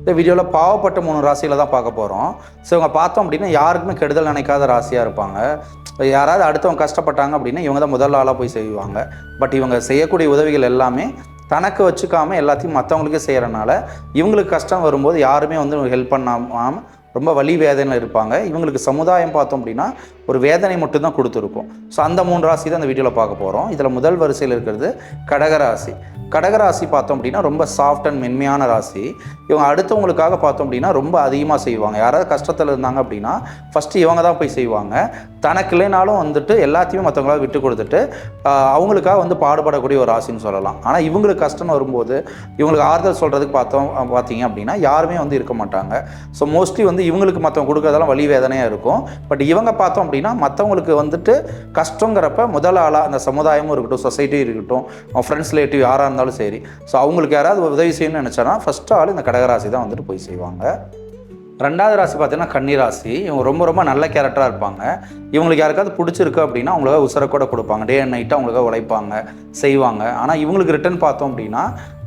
இந்த வீடியோவில் பாவப்பட்ட 3 ராசியில் தான் பார்க்க போகிறோம். ஸோ இவங்க பார்த்தோம் அப்படின்னா யாருக்குமே கெடுதல் நினைக்காத ராசியாக இருப்பாங்க. யாராவது அடுத்தவங்க கஷ்டப்பட்டாங்க அப்படின்னா இவங்க தான் முதல் ஆளாக போய் செய்வாங்க. பட் இவங்க செய்யக்கூடிய உதவிகள் எல்லாமே தனக்கு வச்சுக்காமல் எல்லாத்தையும் மற்றவங்களுக்கே செய்கிறனால இவங்களுக்கு கஷ்டம் வரும்போது யாருமே வந்து ஹெல்ப் பண்ணாமல் ரொம்ப வலி வேதனையில் இருப்பாங்க. இவங்களுக்கு சமுதாயம் பார்த்தோம் அப்படின்னா ஒரு வேதனை மட்டும்தான் கொடுத்துருக்கும். ஸோ அந்த 3 ராசி தான் இந்த வீடியோவில் பார்க்க போகிறோம். இதில் முதல் வரிசையில் இருக்கிறது கடகராசி. கடகராசி பார்த்தோம் அப்படின்னா ரொம்ப சாஃப்ட் அண்ட் மென்மையான ராசி. இவங்க அடுத்தவங்களுக்காக பார்த்தோம் அப்படின்னா ரொம்ப அதிகமாக செய்வாங்க. யாராவது கஷ்டத்தில் இருந்தாங்க அப்படின்னா ஃபஸ்ட்டு இவங்க தான் போய் செய்வாங்க. தனக்கு இல்லைனாலும் வந்துட்டு எல்லாத்தையுமே மற்றவங்களாக விட்டு கொடுத்துட்டு அவங்களுக்காக வந்து பாடுபடக்கூடிய ஒரு ராசின்னு சொல்லலாம். ஆனால் இவங்களுக்கு கஷ்டம் வரும்போது இவங்களுக்கு ஆறுதல் சொல்கிறதுக்கு பார்த்தீங்க அப்படின்னா யாருமே வந்து இருக்க மாட்டாங்க. ஸோ மோஸ்ட்லி வந்து இவங்களுக்கு மற்றவங்க கொடுக்குறதெல்லாம் வலி வேதனையாக இருக்கும். பட் இவங்க பார்த்தோம் அப்படின்னா மற்றவங்களுக்கு வந்துட்டு கஷ்டங்கிறப்ப முதல் ஆளாக அந்த சமுதாயமும் இருக்கட்டும், சொசைட்டியும் இருக்கட்டும், ஃப்ரெண்ட்ஸ் ரிலேட்டிவ் யாராக இருந்தாலும் சரி, ஸோ அவங்களுக்கு யாராவது உதவி செய்யணும்னு நினச்சானா ஃபஸ்ட்டு ஆள் இந்த கடகராசி தான் வந்துட்டு போய் செய்வாங்க. ரெண்டாவது ராசி பார்த்தீங்கன்னா கன்னிராசி. இவங்க ரொம்ப ரொம்ப நல்ல கேரக்டராக இருப்பாங்க. இவங்களுக்கு யாருக்காவது பிடிச்சிருக்கு அப்படின்னா அவங்களுக்காக உசரை கூட கொடுப்பாங்க. டே அண்ட் நைட்டு அவங்களுக்காக உழைப்பாங்க, செய்வாங்க. ஆனால் இவங்களுக்கு ரிட்டன் பார்த்தோம் அப்படின்னா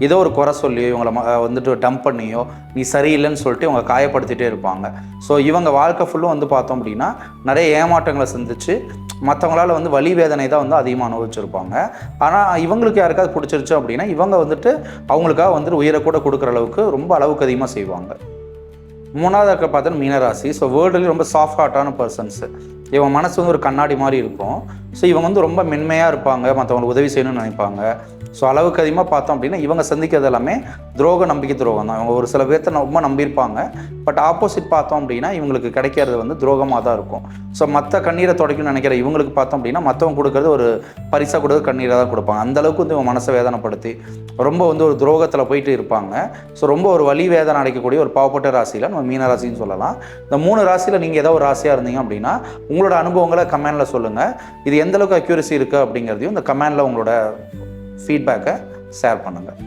ஏதோ ஒரு குறை சொல்லியோ இவங்களை வந்துட்டு டம்ப் பண்ணியோ நீ சரியில்லைன்னு சொல்லிட்டு இவங்க காயப்படுத்திகிட்டே இருப்பாங்க. ஸோ இவங்க வாழ்க்கை ஃபுல்லும் வந்து பார்த்தோம் அப்படின்னா நிறைய ஏமாற்றங்களை சந்திச்சு மற்றவங்களால் வந்து வலி வேதனை தான் வந்து அதிகமாக அனுபவிச்சிருப்பாங்க. ஆனால் இவங்களுக்கு யாருக்காவது பிடிச்சிருச்சு அப்படின்னா இவங்க வந்துட்டு அவங்களுக்காக வந்துட்டு உயிரை கூட கொடுக்குற அளவுக்கு ரொம்ப அளவுக்கு அதிகமாக செய்வாங்க. மூணாவது இருக்க பார்த்தோன்னா மீனராசி. ஸோ வேர்ல்டுலேயும் ரொம்ப சாஃப்ட் ஹார்ட்டான பர்சன்ஸு. இவங்க மனசு வந்து ஒரு கண்ணாடி மாதிரி இருக்கும். ஸோ இவங்க வந்து ரொம்ப மென்மையாக இருப்பாங்க, மற்றவங்களுக்கு உதவி செய்யணும்னு நினைப்பாங்க. ஸோ அளவுக்கு அதிகமாக பார்த்தோம் அப்படின்னா இவங்க சந்திக்கிறது எல்லாமே நம்பிக்கை துரோகம் தான். இவங்க ஒரு சில பேர்த்த ரொம்ப நம்பியிருப்பாங்க. பட் ஆப்போசிட் பார்த்தோம் அப்படின்னா இவங்களுக்கு கிடைக்கிறது வந்து துரோகமாக தான் இருக்கும். ஸோ மற்ற கண்ணீரை துடைக்கணும்னு நினைக்கிற இவங்களுக்கு பார்த்தோம் அப்படின்னா மற்றவங்க கொடுக்குறது ஒரு பரிசாக கொடுக்குறது கண்ணீராக தான் கொடுப்பாங்க. அந்தளவுக்கு வந்து இவங்க மனசை வேதனைப்படுத்தி ரொம்ப வந்து ஒரு துரோகத்தில் போயிட்டு இருப்பாங்க. ஸோ ரொம்ப ஒரு வலி வேதனை அடைக்கக்கூடிய ஒரு பாவப்பட்ட ராசியில் நம்ம மீனராசின்னு சொல்லலாம். இந்த 3 ராசியில் நீங்கள் ஏதோ ஒரு ராசியாக இருந்தீங்க அப்படின்னா உங்களோட அனுபவங்களை கமெண்டில் சொல்லுங்கள். இது எந்தளவுக்கு அக்யூரசி இருக்குது அப்படிங்கிறதையும் இந்த கமெண்டில் உங்களோட ஃபீட்பேக்கை ஷேர் பண்ணுங்கள்.